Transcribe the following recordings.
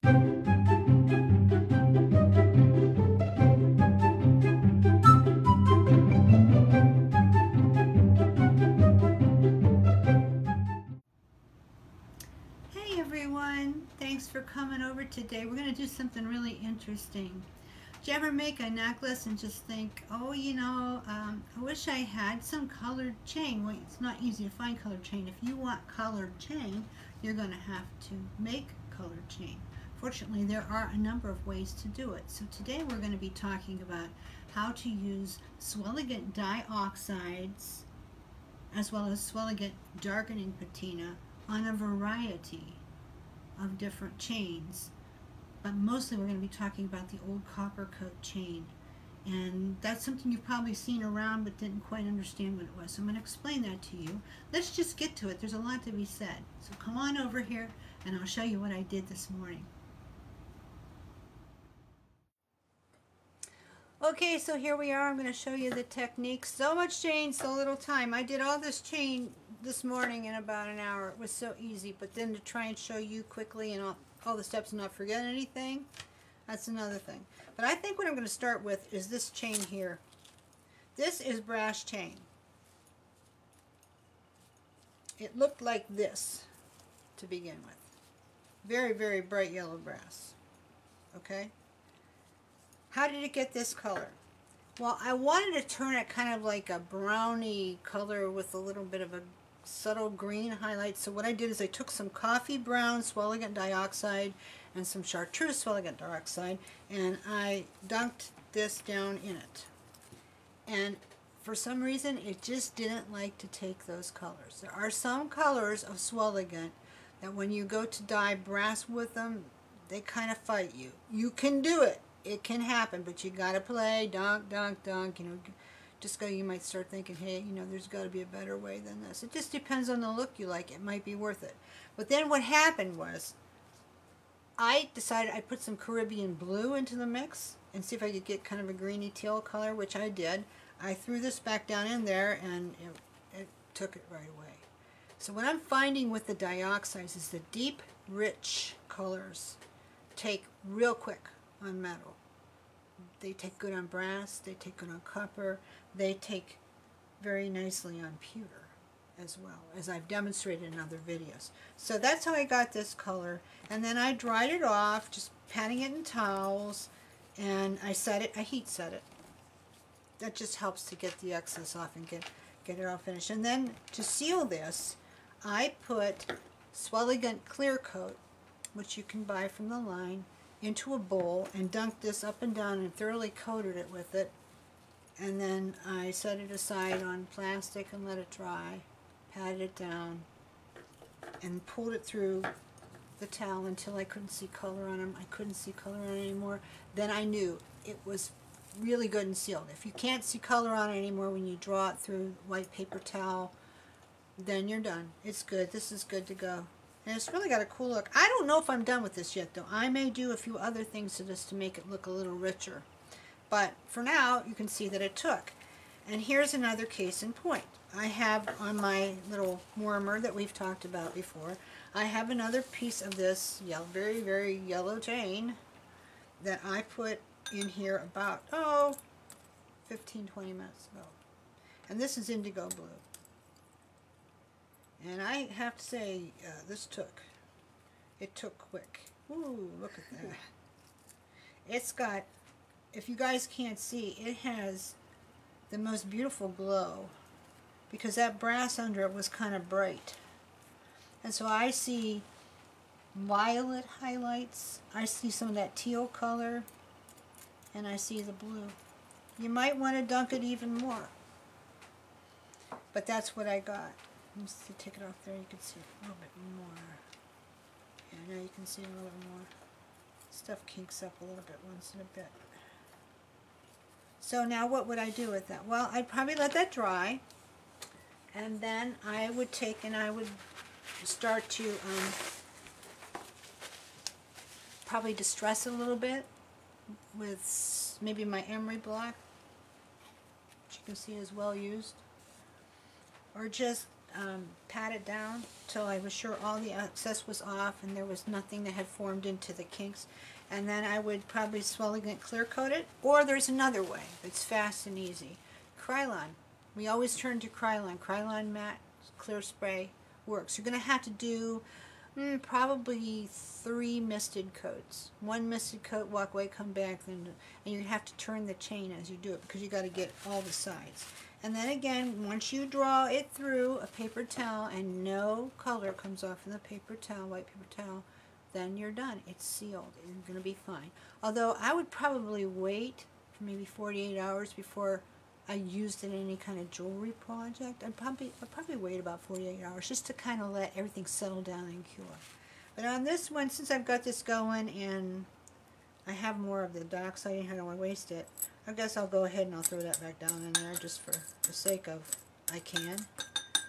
Hey everyone, thanks for coming over today. We're going to do something really interesting. Do you ever make a necklace and just think, oh, I wish I had some colored chain? Well, it's not easy to find colored chain. If you want colored chain, you're going to have to make colored chain. Fortunately, there are a number of ways to do it. So today we're going to be talking about how to use Swelligant dye oxides as well as Swelligant darkening patina on a variety of different chains, but mostly we're going to be talking about the old copper coat chain, and that's something you've probably seen around but didn't quite understand what it was. So I'm going to explain that to you. Let's just get to it. There's a lot to be said, so come on over here and I'll show you what I did this morning. Okay, so here we are. I'm going to show you the technique. So much chain, so little time. I did all this chain this morning in about an hour. It was so easy, but then to try and show you quickly and all the steps and not forget anything, that's another thing. But I think what I'm going to start with is this chain here. This is brass chain. It looked like this to begin with. Very, very bright yellow brass. Okay? How did it get this color? Well, I wanted to turn it kind of like a browny color with a little bit of a subtle green highlight. So what I did is I took some coffee brown Swelligant dioxide and some chartreuse Swelligant dioxide, and I dunked this down in it. And for some reason, it just didn't like to take those colors. There are some colors of Swelligant that when you go to dye brass with them, they kind of fight you. You can do it. It can happen, but you gotta play, dunk, dunk, dunk, just go, you might start thinking, hey, there's got to be a better way than this. It just depends on the look you like. It might be worth it. But then what happened was, I decided I'd put some Caribbean blue into the mix and see if I could get kind of a greeny teal color, which I did. I threw this back down in there, and it took it right away. So what I'm finding with the dioxides is the deep, rich colors take real quick on metal. They take good on brass, they take good on copper, they take very nicely on pewter as well, as I've demonstrated in other videos. So that's how I got this color, and then I dried it off, just patting it in towels, and I heat set it. That just helps to get the excess off and get it all finished. And then to seal this, I put Swelligant Clear Coat, which you can buy from the line, into a bowl and dunked this up and down and thoroughly coated it with it, and then I set it aside on plastic and let it dry, patted it down, and pulled it through the towel until I couldn't see color on them. I couldn't see color on it anymore. Then I knew it was really good and sealed. If you can't see color on it anymore when you draw it through white paper towel, then you're done. It's good. This is good to go. And it's really got a cool look. I don't know if I'm done with this yet, though. I may do a few other things to this to make it look a little richer. But for now, you can see that it took. And here's another case in point. I have on my little warmer that we've talked about before, I have another piece of this very, very yellow chain that I put in here about, 15, 20 minutes ago. And this is indigo blue. And I have to say, it took quick. Ooh, look at that. It's got, if you guys can't see, it has the most beautiful glow, because that brass under it was kind of bright. And so I see violet highlights, I see some of that teal color, and I see the blue. You might want to dunk it even more. But that's what I got. Let me see, take it off there, you can see a little bit more. Yeah, now you can see a little bit more. Stuff kinks up a little bit once in a bit. So now what would I do with that? Well, I'd probably let that dry, and then I would take and I would start to probably distress it a little bit with maybe my emery block, which you can see is well used. Or just pat it down till I was sure all the excess was off and there was nothing that had formed into the kinks. And then I would probably swell again, clear coat it. Or there's another way that's fast and easy. Krylon. We always turn to Krylon. Krylon matte clear spray works. You're going to have to do probably 3 misted coats. 1 misted coat, walk away, come back, and you have to turn the chain as you do it because you got to get all the sides. And then again, once you draw it through a paper towel and no color comes off in the paper towel, white paper towel, then you're done. It's sealed. You're going to be fine. Although I would probably wait for maybe 48 hours before I used it in any kind of jewelry project. I'd probably wait about 48 hours just to kind of let everything settle down and cure. But on this one, since I've got this going and I have more of the dioxide and I don't want to waste it, I guess I'll go ahead and I'll throw that back down in there just for the sake of I can,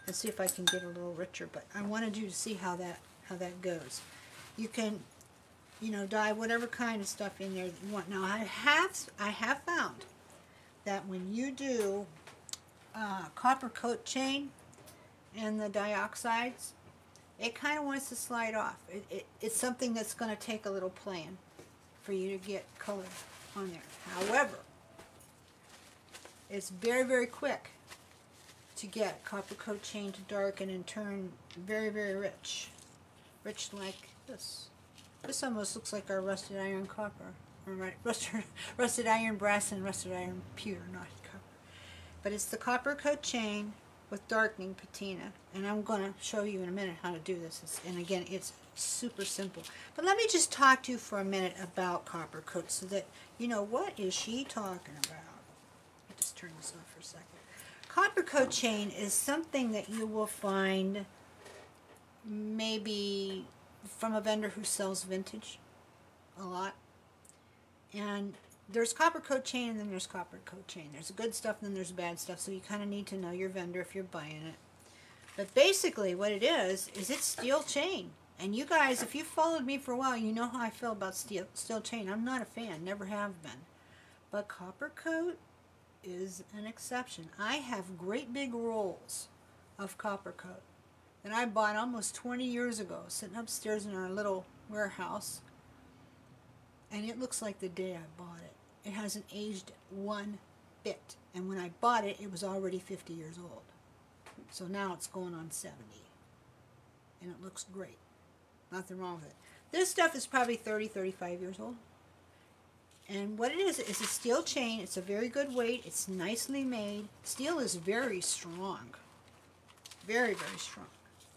and see if I can get a little richer. But I wanted you to see how that goes. You can, you know, dye whatever kind of stuff in there that you want. Now I have found that when you do copper coat chain and the dioxides, it kind of wants to slide off. It's something that's going to take a little playing for you to get color on there. However, it's very, very quick to get copper coat chain to darken and turn very, very rich. Rich like this. This almost looks like our rusted iron copper. Or rusted iron brass and rusted iron pewter, not copper. But it's the copper coat chain with darkening patina. And I'm going to show you in a minute how to do this. And again, it's super simple. But let me just talk to you for a minute about copper coat so that you know what is she talking about. Let me just turn this off for a second. Copper coat chain is something that you will find maybe from a vendor who sells vintage a lot. And there's copper coat chain and then there's copper coat chain. There's good stuff and then there's bad stuff, so you kind of need to know your vendor if you're buying it. But basically what it is it's steel chain. And you guys, if you've followed me for a while, you know how I feel about steel chain. I'm not a fan, never have been. But copper coat is an exception. I have great big rolls of copper coat that I bought almost 20 years ago, sitting upstairs in our little warehouse. And it looks like the day I bought it. It hasn't aged one bit. And when I bought it, it was already 50 years old. So now it's going on 70. And it looks great. Nothing wrong with it. This stuff is probably 30, 35 years old. And what it is a steel chain. It's a very good weight. It's nicely made. Steel is very strong. Very, very strong.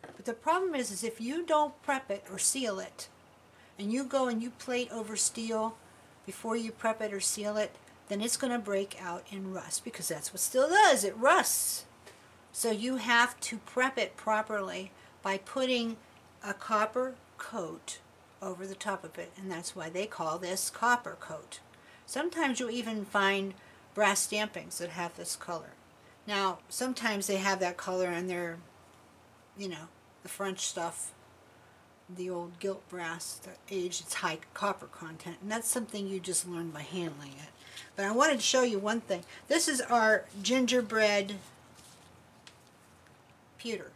But the problem is if you don't prep it or seal it, and you go and you plate over steel before you prep it or seal it, then it's going to break out in rust, because that's what steel does. It rusts. So you have to prep it properly by putting a copper coat over the top of it, and that's why they call this copper coat. Sometimes you'll even find brass stampings that have this color. Now, sometimes they have that color and they're, you know, the French stuff, the old gilt brass, the aged, it's high copper content, and that's something you just learn by handling it. But I wanted to show you one thing. This is our gingerbread pewter,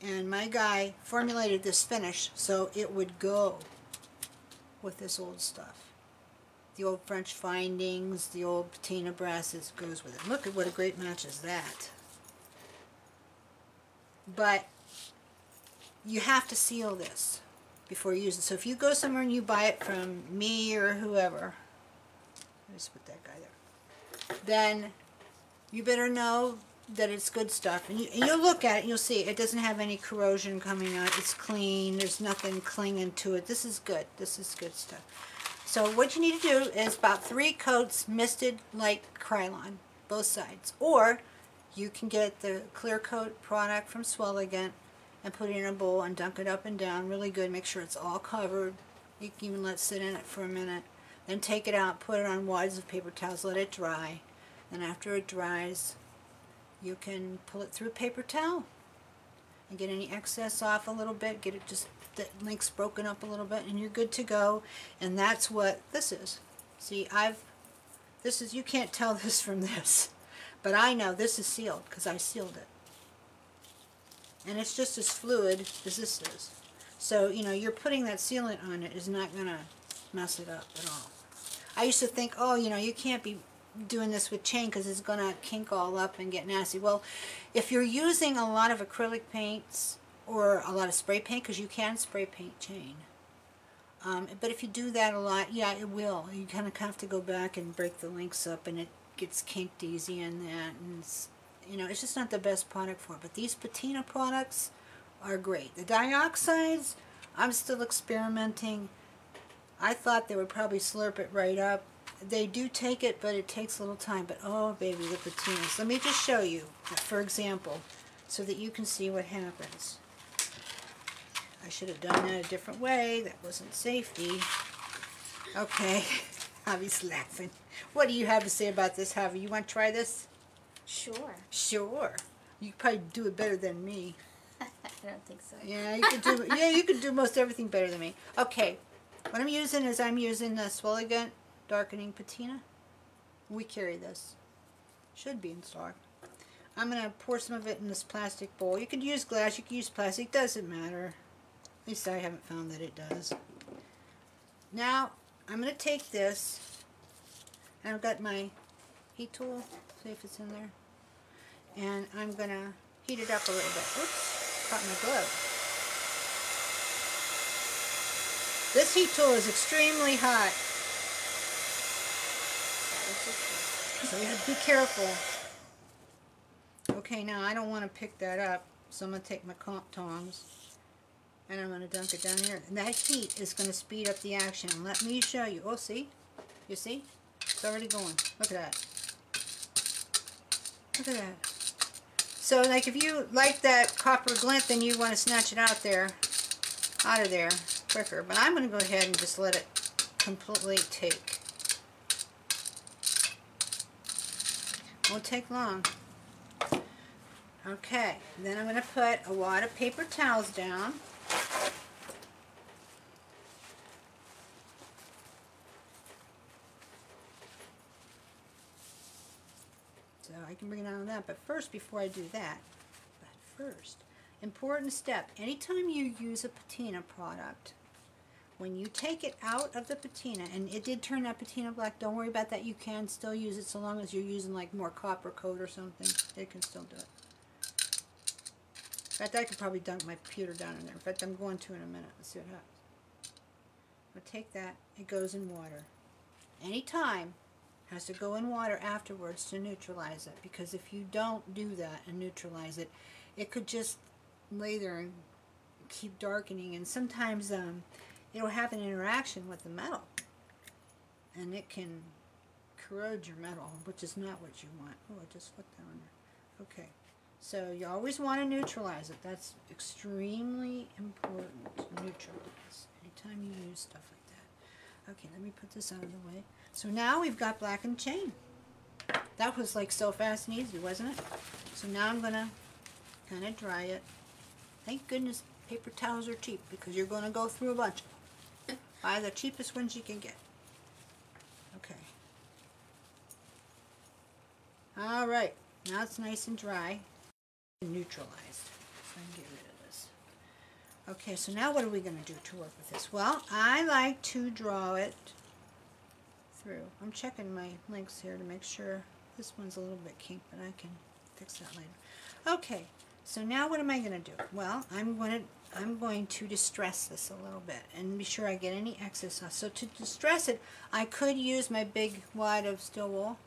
and my guy formulated this finish so it would go with this old stuff. The old French findings, the old patina brasses goes with it. Look at what a great match is that. But you have to seal this before you use it. So if you go somewhere and you buy it from me or whoever, let's put that guy there, then you better know that it's good stuff. And you'll look at it and you'll see it doesn't have any corrosion coming out. It's clean. There's nothing clinging to it. This is good. This is good stuff. So what you need to do is about 3 coats misted like Krylon, both sides. Or you can get the clear coat product from Swelligant and put it in a bowl and dunk it up and down really good. Make sure it's all covered. You can even let it sit in it for a minute. Then take it out, put it on wads of paper towels, let it dry. Then after it dries, you can pull it through a paper towel and get any excess off a little bit. Get it just, the links broken up a little bit, and you're good to go. And that's what this is. See, this is, you can't tell this from this, but I know this is sealed because I sealed it. and it's just as fluid as this is. So, you know, you're putting that sealant on it is not going to mess it up at all. I used to think, oh, you know, you can't be doing this with chain because it's going to kink all up and get nasty. Well, if you're using a lot of acrylic paints or a lot of spray paint, because you can spray paint chain, but if you do that a lot, yeah, it will. You kind of have to go back and break the links up, and it gets kinked easy in that, and it's, you know, it's just not the best product for it. But these Patina products are great. The dioxides, I'm still experimenting. I thought they would probably slurp it right up. They do take it, but it takes a little time. But oh baby, the Patinas. Let me just show you, for example, so that you can see what happens. I should have done that a different way. That wasn't safety. Okay, Javi's laughing. What do you have to say about this, Javi? You want to try this? Sure. Sure. You probably do it better than me. I don't think so. Yeah, you could do. Yeah, you could do most everything better than me. Okay, what I'm using is the Swelligant Darkening Patina. We carry this. Should be in stock. I'm gonna pour some of it in this plastic bowl. You could use glass. You could use plastic. Doesn't matter. At least I haven't found that it does. Now I'm gonna take this. And I've got my heat tool. See if it's in there. And I'm gonna heat it up a little bit. Oops, caught my glove. This heat tool is extremely hot. So you have to be careful. Okay, now I don't want to pick that up, so I'm going to take my comp tongs and I'm going to dunk it down here. And that heat is going to speed up the action. Let me show you. Oh, see? You see? It's already going. Look at that. Look at that. So, like, if you like that copper glint, then you want to snatch it out of there quicker. But I'm going to go ahead and just let it completely take. Won't take long. Okay, then I'm going to put a wad of paper towels down. So I can bring it on that, but first, before I do that, important step, anytime you use a patina product, when you take it out of the patina, and it did turn that patina black, don't worry about that, you can still use it so long as you're using like more copper coat or something, it can still do it. In fact, I could probably dunk my pewter down in there. In fact, I'm going to in a minute. Let's see what happens. I'll take that, it goes in water. Anytime has to go in water afterwards to neutralize it, because if you don't do that and neutralize it, it could just lay there and keep darkening, and sometimes it'll have an interaction with the metal, and it can corrode your metal, which is not what you want. Oh, I just flipped that on there. Okay, so you always want to neutralize it. That's extremely important to neutralize anytime you use stuff like that. Okay, let me put this out of the way. So now we've got blackened chain. That was like so fast and easy, wasn't it? So now I'm going to kind of dry it. Thank goodness paper towels are cheap, because you're going to go through a bunch of them. Buy the cheapest ones you can get. Okay. Alright, now it's nice and dry and neutralized. So I can get rid of this. Okay, so now what are we going to do to work with this? Well, I like to draw it through. I'm checking my links here to make sure. This one's a little bit kinked, but I can fix that later. Okay, so now what am I going to do? Well, I'm going to distress this a little bit and be sure I get any excess off. So to distress it, I could use my big wad of steel wool,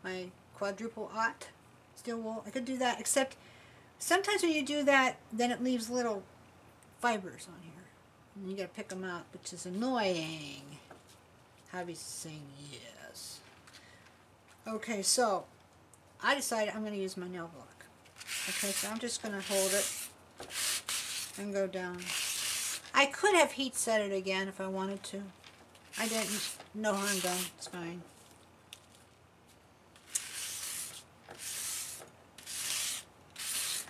my quadruple aught steel wool. I could do that, except sometimes when you do that, then it leaves little fibers on here, and you got to pick them out, which is annoying. Javi's saying yes. Okay, so I decided I'm going to use my nail block. Okay, so I'm just going to hold it and go down. I could have heat set it again if I wanted to. I didn't. No harm done. It's fine.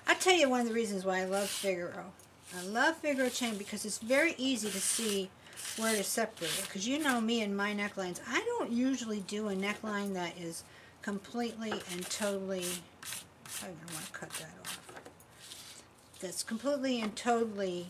I'll tell you one of the reasons why I love Figaro. I love Figaro chain because it's very easy to see where to separate it. Because you know me and my necklines, I don't usually do a neckline that is completely and totally, I don't want to cut that off. that's completely and totally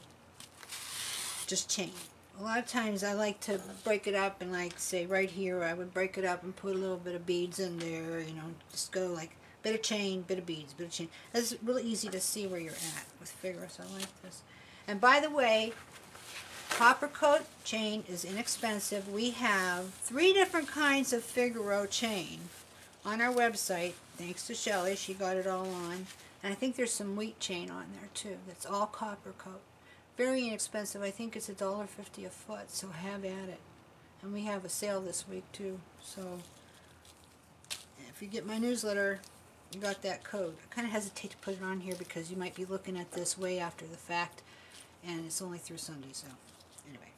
just chain. A lot of times I like to break it up, and like say right here I would break it up and put a little bit of beads in there, you know, just go like bit of chain, bit of beads, bit of chain. It's really easy to see where you're at with figures. I like this. And by the way, copper coat chain is inexpensive. We have 3 different kinds of Figaro chain on our website, thanks to Shelly. She got it all on. And I think there's some wheat chain on there too. That's all copper coat. Very inexpensive. I think it's $1.50 a foot, so have at it. And we have a sale this week too. So if you get my newsletter, you got that code. I kind of hesitate to put it on here because you might be looking at this way after the fact, and it's only through Sunday. So anyway,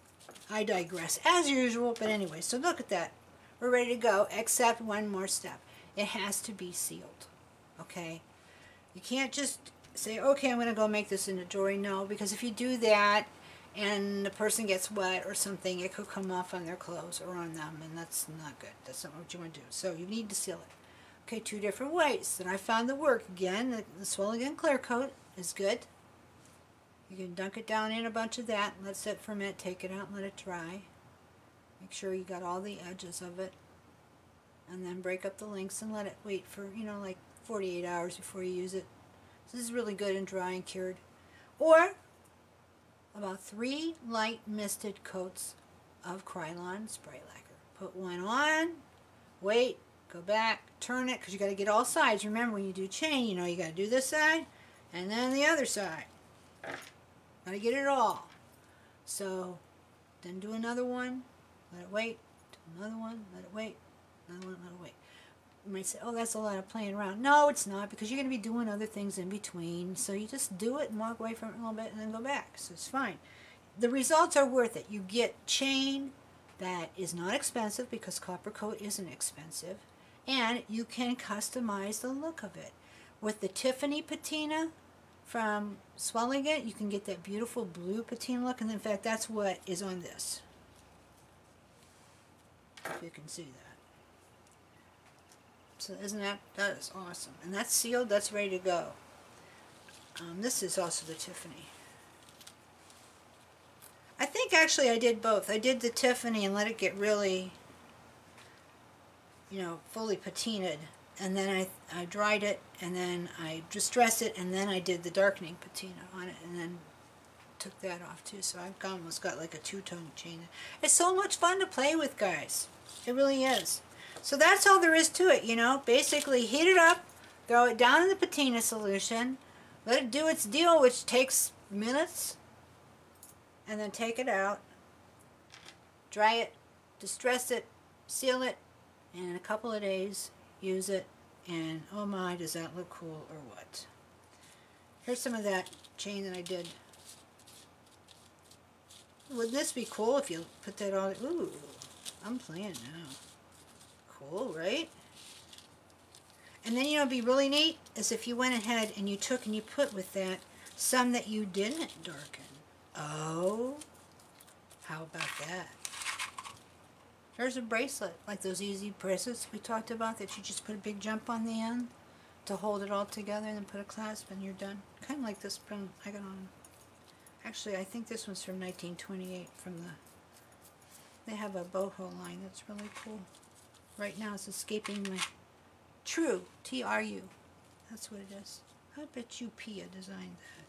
I digress as usual. But anyway, so look at that. We're ready to go, except one more step. It has to be sealed. Okay? You can't just say, okay, I'm going to go make this into jewelry. No, because if you do that and the person gets wet or something, it could come off on their clothes or on them, and that's not good. That's not what you want to do. So you need to seal it. Okay, 2 different ways that I found that work. Again, the Swell Again Clear Coat is good. You can dunk it down in a bunch of that, let it sit for a minute, take it out and let it dry. Make sure you got all the edges of it. And then break up the links and let it wait for, you know, like 48 hours before you use it. This is really good and dry and cured. Or about 3 light misted coats of Krylon spray lacquer. Put one on, wait, go back, turn it, because you got to get all sides. Remember, when you do chain, you know, you got to do this side and then the other side. Got to get it all. So then do another one, let it wait, do another one, let it wait, another one, let it wait. You might say, oh, that's a lot of playing around. No, it's not, because you're going to be doing other things in between. So you just do it and walk away from it a little bit and then go back. So it's fine. The results are worth it. You get chain that is not expensive, because copper coat isn't expensive. And you can customize the look of it. With the Tiffany patina from Swell Again, you can get that beautiful blue patina look. And in fact, that's what is on this. If you can see that. So isn't that is awesome. And that's sealed, that's ready to go. This is also the Tiffany. I think actually I did both. I did the Tiffany and let it get really, you know, fully patinaed. And then I dried it, and then I distressed it, and then I did the darkening patina on it, and then took that off too. So I've almost got like a 2-tone chain. It's so much fun to play with, guys. It really is. So that's all there is to it, you know. Basically heat it up, throw it down in the patina solution, let it do its deal, which takes minutes, and then take it out, dry it, distress it, seal it, and in a couple of days use it, and oh my, does that look cool or what. Here's some of that chain that I did. Would this be cool if you put that on? Ooh, I'm playing now. Cool, right? And then, you know, it'd be really neat is if you went ahead and you took and you put with that some that you didn't darken. Oh, how about that? There's a bracelet, like those easy bracelets we talked about, that you just put a big jump on the end to hold it all together, and then put a clasp and you're done. Kind of like this pen I got on. Actually, I think this one's from 1928 from they have a boho line that's really cool. Right now it's escaping my True, T-R-U. That's what it is. I bet you Pia designed that.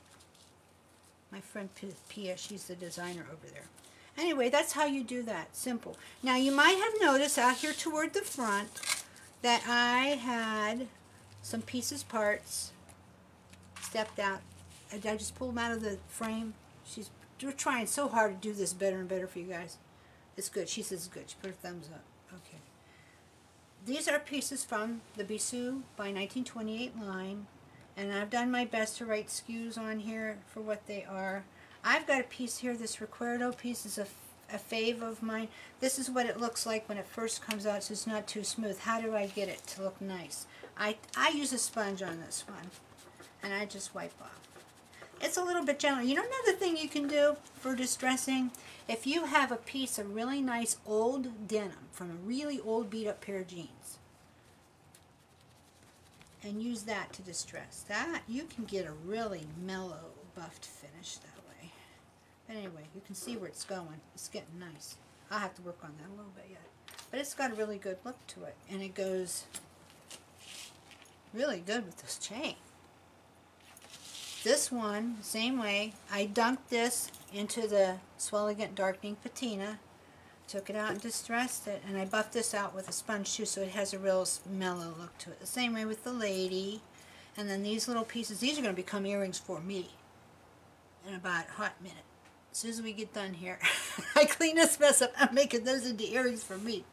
My friend Pia, she's the designer over there. Anyway, that's how you do that. Simple. Now you might have noticed out here toward the front that I had some pieces, parts, stepped out. I just pulled them out of the frame. We're trying so hard to do this better and better for you guys. It's good. She says it's good. She put her thumbs up. Okay. These are pieces from the Bisou by 1928 line, and I've done my best to write SKUs on here for what they are. I've got a piece here. This Recuerdo piece is a fave of mine. This is what it looks like when it first comes out, so it's not too smooth. How do I get it to look nice? I use a sponge on this one, and I just wipe off. It's a little bit gentle. You know another thing you can do for distressing? If you have a piece of really nice old denim from a really old beat up pair of jeans, and use that to distress that, you can get a really mellow buffed finish that way. But anyway, you can see where it's going. It's getting nice. I'll have to work on that a little bit yet. But it's got a really good look to it. And it goes really good with this chain. This one, same way. I dunked this into the Swelligant Darkening Patina. Took it out and distressed it. And I buffed this out with a sponge too, so it has a real mellow look to it. The same way with the lady. And then these little pieces, these are going to become earrings for me in about a hot minute. As soon as we get done here, I clean this mess up. I'm making those into earrings for me.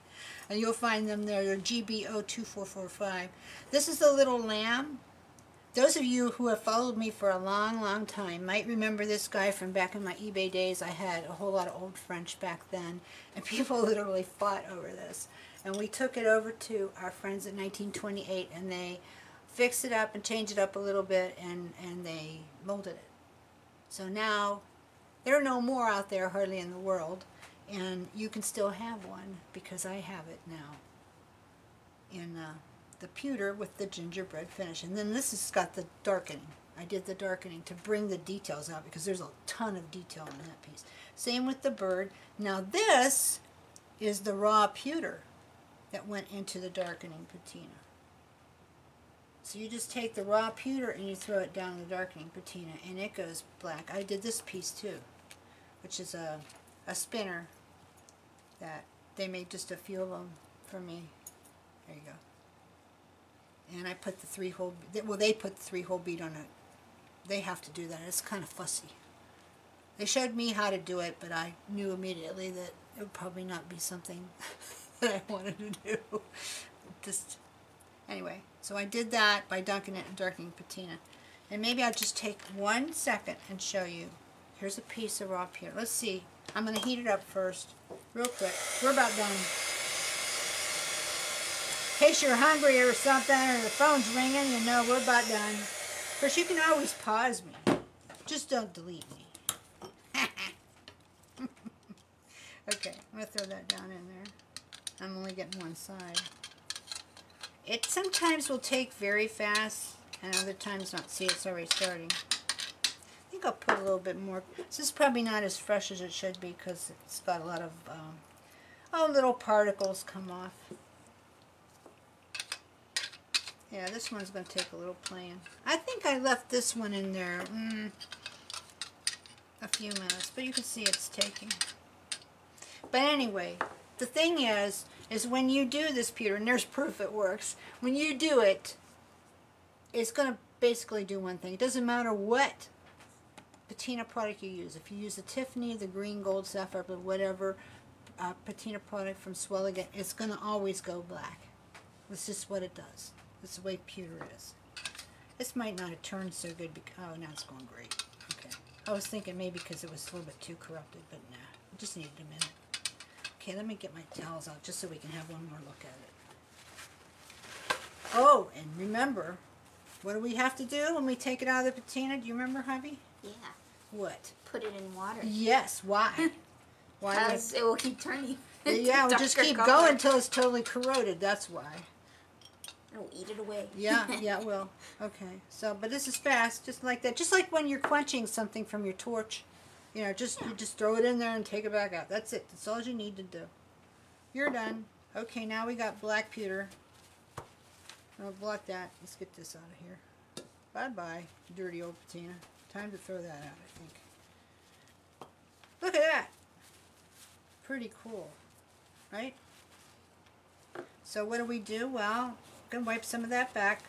And you'll find them there. They're GBO2445. This is the little lamb. Those of you who have followed me for a long, long time might remember this guy from back in my eBay days. I had a whole lot of old French back then, and people literally fought over this. And we took it over to our friends at 1928, and they fixed it up and changed it up a little bit, and they molded it. So now, there are no more out there hardly in the world, and you can still have one because I have it now in the pewter with the gingerbread finish. And then this has got the darkening. I did the darkening to bring the details out because there's a ton of detail in that piece. Same with the bird. Now this is the raw pewter that went into the darkening patina. So you just take the raw pewter and you throw it down in the darkening patina and it goes black. I did this piece too, which is a spinner that they made just a few of them for me. There you go. And I put the 3-hole, well, they put the 3-hole bead on it. They have to do that. It's kind of fussy. They showed me how to do it, but I knew immediately that it would probably not be something that I wanted to do. Just, anyway, so I did that by dunking it in darkening patina. And maybe I'll just take 1 second and show you. Here's a piece of raw pewter. Let's see. I'm going to heat it up first, real quick. We're about done. In case you're hungry or something, or the phone's ringing, you know we're about done. Of course, you can always pause me. Just don't delete me. Okay, I'm going to throw that down in there. I'm only getting one side. It sometimes will take very fast, and other times not. See, it's already starting. I think I'll put a little bit more. This is probably not as fresh as it should be because it's got a lot of little particles come off. Yeah, this one's going to take a little playing. I think I left this one in there a few minutes, but you can see it's taking. But anyway, the thing is when you do this pewter, and there's proof it works, when you do it, it's going to basically do one thing. It doesn't matter what patina product you use. If you use the Tiffany, the green, gold, sapphire, blue, whatever patina product from Swelligant, it's going to always go black. It's just what it does. That's the way pewter is. This might not have turned so good because, oh, now it's going great. Okay. I was thinking maybe because it was a little bit too corrupted, but nah. It just needed a minute. Okay, let me get my towels out just so we can have one more look at it. Oh, and remember, what do we have to do when we take it out of the patina? Do you remember, hubby? Yeah. What? Put it in water. Yes. Why? Why? Because it will keep turning. Yeah, we'll just keep going until it's totally corroded. That's why. It'll eat it away. Yeah, yeah, it will. Okay. So, but this is fast, just like that. Just like when you're quenching something from your torch. You know, you just throw it in there and take it back out. That's it. That's all you need to do. You're done. Okay, now we got black pewter. I'll block that. Let's get this out of here. Bye-bye, dirty old patina. Time to throw that out, I think. Look at that. Pretty cool, right? So what do? Well, I'm going to wipe some of that back.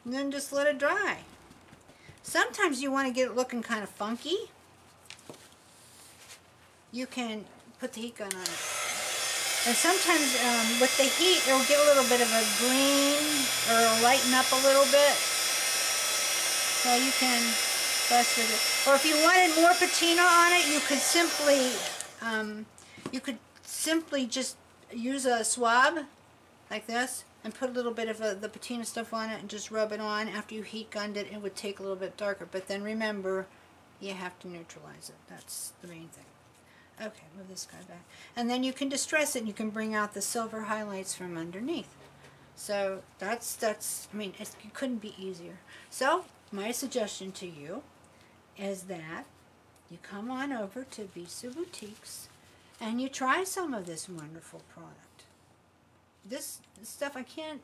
And then just let it dry. Sometimes you want to get it looking kind of funky. You can put the heat gun on it. And sometimes with the heat, it'll get a little bit of a green, or it'll lighten up a little bit. So you can fuss with it. Or if you wanted more patina on it, you could simply just use a swab like this and put a little bit of the patina stuff on it and just rub it on. After you heat gunned it, it would take a little bit darker. But then remember, you have to neutralize it. That's the main thing. Okay, move this guy back. And then you can distress it and you can bring out the silver highlights from underneath. So that's I mean, it couldn't be easier. So my suggestion to you is that you come on over to Bisou Boutiques and you try some of this wonderful product. This stuff, I can't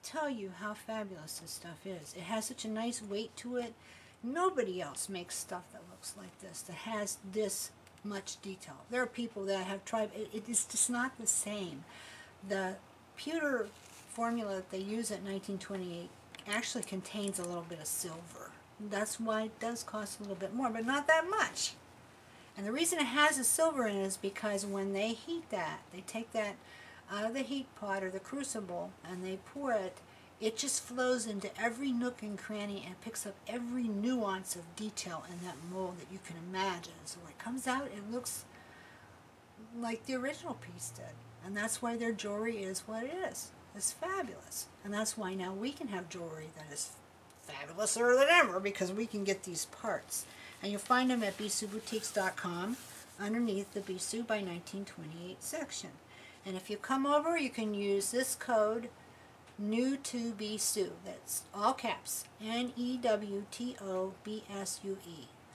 tell you how fabulous this stuff is. It has such a nice weight to it. Nobody else makes stuff that looks like this, that has this much detail. There are people that have tried, it is just not the same. The pewter formula that they use at 1928 actually contains a little bit of silver. That's why it does cost a little bit more, but not that much. And the reason it has the silver in it is because when they heat that, they take that out of the heat pot or the crucible and they pour it, it just flows into every nook and cranny and picks up every nuance of detail in that mold that you can imagine. So when it comes out, it looks like the original piece did. And that's why their jewelry is what it is. It's fabulous. And that's why now we can have jewelry that is fabulouser than ever, because we can get these parts. And you'll find them at BisouBoutiques.com underneath the Bisou by 1928 section. And if you come over, you can use this code New to Bisou. That's all caps. NEWTOBSUE.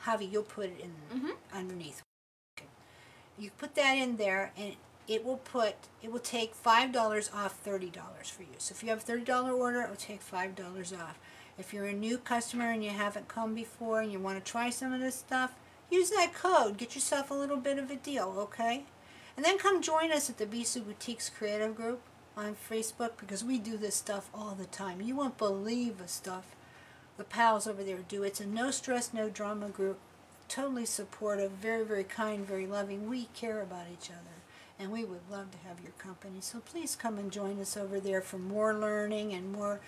Javi, you'll put it in underneath. Okay. You put that in there, and it will take $5 off $30 for you. So if you have a $30 order, it will take $5 off. If you're a new customer and you haven't come before and you want to try some of this stuff, use that code. Get yourself a little bit of a deal, okay? And then come join us at the Bisou Boutiques Creative Group on Facebook, because we do this stuff all the time. You won't believe the stuff the pals over there do. It's a no stress, no drama group. Totally supportive, very, very kind, very loving. We care about each other, and we would love to have your company. So please come and join us over there for more learning and more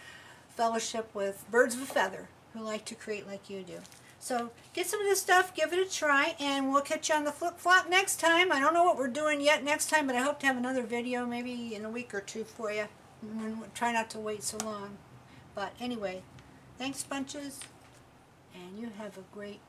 fellowship with birds of a feather who like to create like you do. So get some of this stuff, give it a try, and we'll catch you on the flip-flop next time. I don't know what we're doing yet next time, but I hope to have another video maybe in a week or two for you. And we'll try not to wait so long. But anyway, thanks bunches, and you have a great